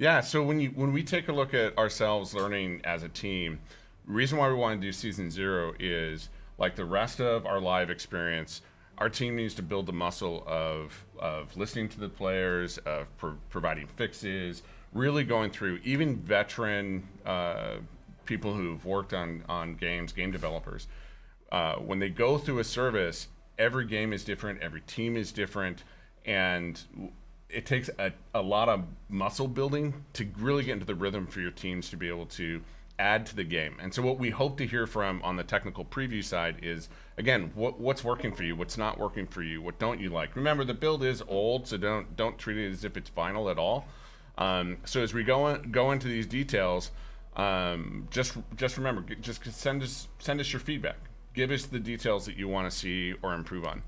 Yeah, so when we take a look at ourselves learning as a team, the reason why we want to do season 0 is like the rest of our live experience, our team needs to build the muscle of listening to the players, of providing fixes, really going through even veteran people who've worked on games, game developers. When they go through a service, every game is different, every team is different, and it takes a lot of muscle building to really get into the rhythm for your teams to be able to add to the game. And so what we hope to hear from on the technical preview side is, again, what's working for you, what's not working for you, what don't you like. Remember, the build is old, so don't treat it as if it's final at all. So as we go into these details, just remember, just send us your feedback. Give us the details that you want to see or improve on.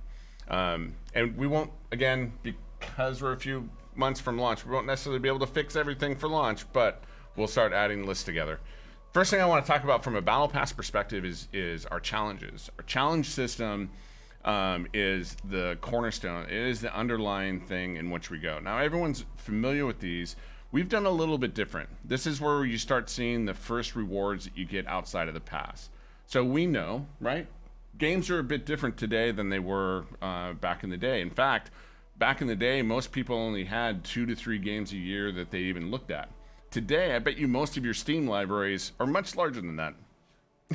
And we won't, again, because we're a few months from launch, we won't necessarily be able to fix everything for launch, but we'll start adding lists together. First thing I want to talk about from a Battle Pass perspective is our challenges. Our challenge system is the cornerstone. It is the underlying thing in which we go. Now, everyone's familiar with these. We've done a little bit different. This is where you start seeing the first rewards that you get outside of the pass. So we know, right? Games are a bit different today than they were back in the day. In fact, back in the day, most people only had 2 to 3 games a year that they even looked at. Today, I bet you most of your Steam libraries are much larger than that.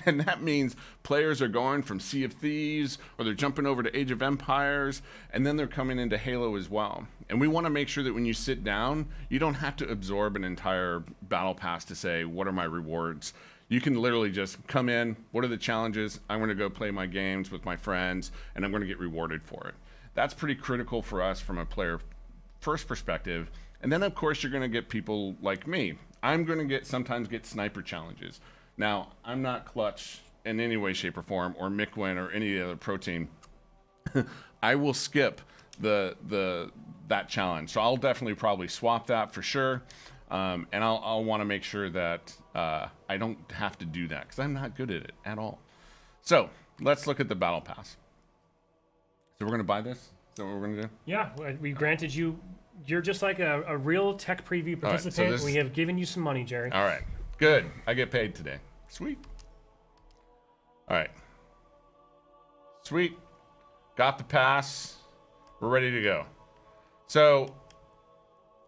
And that means players are going from Sea of Thieves, or they're jumping over to Age of Empires, and then they're coming into Halo as well. And we want to make sure that when you sit down, you don't have to absorb an entire battle pass to say, what are my rewards? You can literally just come in, what are the challenges? I'm going to go play my games with my friends, and I'm going to get rewarded for it. That's pretty critical for us from a player first perspective. And then, of course, you're going to get people like me. I'm going to sometimes get sniper challenges. Now, I'm not Clutch in any way, shape, or form, or Micwin or any other pro team. I will skip that challenge. So I'll definitely probably swap that for sure. And I'll want to make sure that I don't have to do that because I'm not good at it at all. So let's look at the Battle Pass. So we're going to buy this? Is that what we're going to do? Yeah, we granted you. You're just like a real tech preview participant. Right, so we have given you some money, Jerry. All right, good. I get paid today. Sweet. All right. Sweet. Got the pass. We're ready to go. So,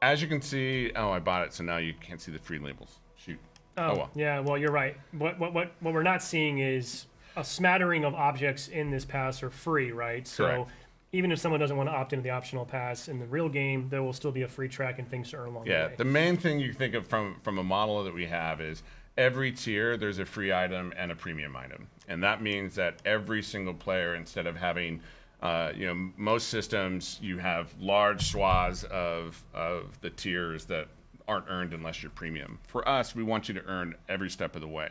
as you can see, I bought it, so now you can't see the free labels. Shoot. Oh well. Yeah, well, you're right. What we're not seeing is a smattering of objects in this pass are free, right? So. Correct. Even if someone doesn't want to opt into the optional pass in the real game, there will still be a free track and things to earn along the way. Yeah, the main thing you think of from a model that we have is every tier there's a free item and a premium item. And that means that every single player, instead of having, most systems, you have large swaths of the tiers that aren't earned unless you're premium. For us, we want you to earn every step of the way.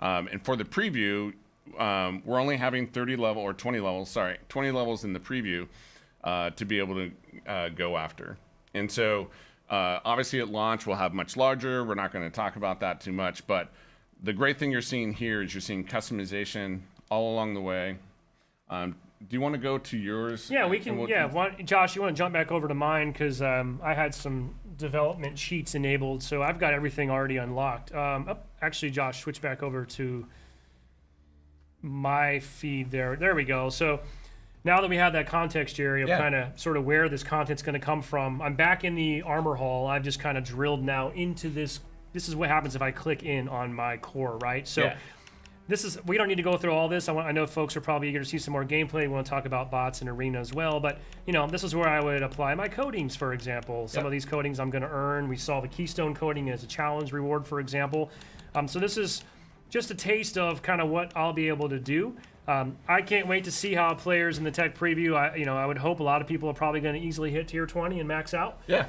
And for the preview, we're only having 20 levels in the preview to be able to go after. And so obviously at launch we'll have much larger. We're not going to talk about that too much, but the great thing you're seeing here is you're seeing customization all along the way. Do you want to go to yours? Yeah, we can. Josh, you want to jump back over to mine because I had some development sheets enabled, so I've got everything already unlocked. Actually, Josh, switch back over to my feed there. There we go. So now that we have that context, Jerry, of kind of sort of where this content's going to come from, I'm back in the armor hall. I've just kind of drilled now into this. This is what happens if I click in on my core, right? So we don't need to go through all this. I know folks are probably eager to see some more gameplay. We want to talk about bots and arena as well. But, this is where I would apply my coatings, for example. Some of these coatings I'm going to earn. We saw the Keystone coating as a challenge reward, for example. So this is just a taste of kind of what I'll be able to do. I can't wait to see how players in the tech preview. I would hope a lot of people are probably going to easily hit tier 20 and max out. Yeah.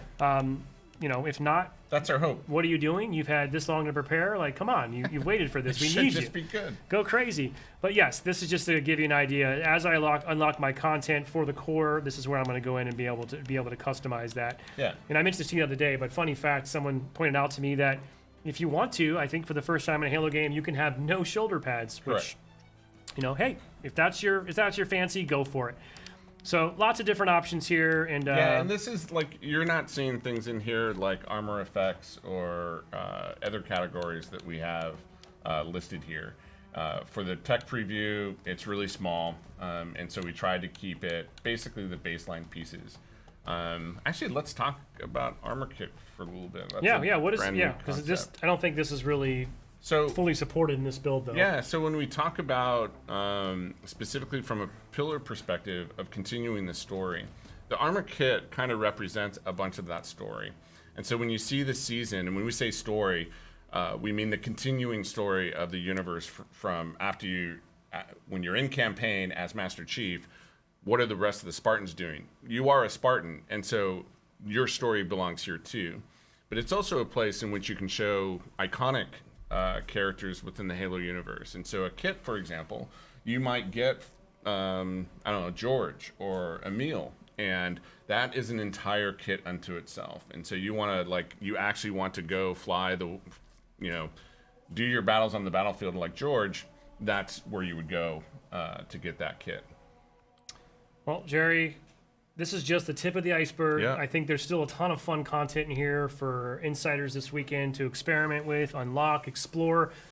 If not, that's our hope. What are you doing? You've had this long to prepare. Like, come on, you've waited for this. We need you. Should just be good. Go crazy. But yes, this is just to give you an idea. As I unlock my content for the core, this is where I'm going to go in and be able to customize that. Yeah. And I mentioned this to you the other day, but funny fact, someone pointed out to me that if you want to, I think for the first time in a Halo game, you can have no shoulder pads, which, hey, if that's your fancy, go for it. So lots of different options here, and Yeah, and this is like you're not seeing things in here like armor effects or other categories that we have listed here. For the tech preview, it's really small, and so we tried to keep it basically the baseline pieces. Actually, let's talk about Armor Kit for a little bit. That's yeah. What is brand new because concept. I don't think this is really So fully supported in this build though. yeah, so when we talk about specifically from a pillar perspective of continuing the story, the Armor Kit kind of represents a bunch of that story. And so when you see the season, and when we say story, we mean the continuing story of the universe from after you, when you're in campaign as Master Chief. What are the rest of the Spartans doing? You are a Spartan, and so your story belongs here too. But it's also a place in which you can show iconic characters within the Halo universe. And so a kit, for example, you might get, I don't know, George or Emil, and that is an entire kit unto itself. And so you want to, like, you actually want to go fly the, do your battles on the battlefield like George. That's where you would go to get that kit. Well, Jerry, this is just the tip of the iceberg. Yeah. I think there's still a ton of fun content in here for insiders this weekend to experiment with, unlock, explore.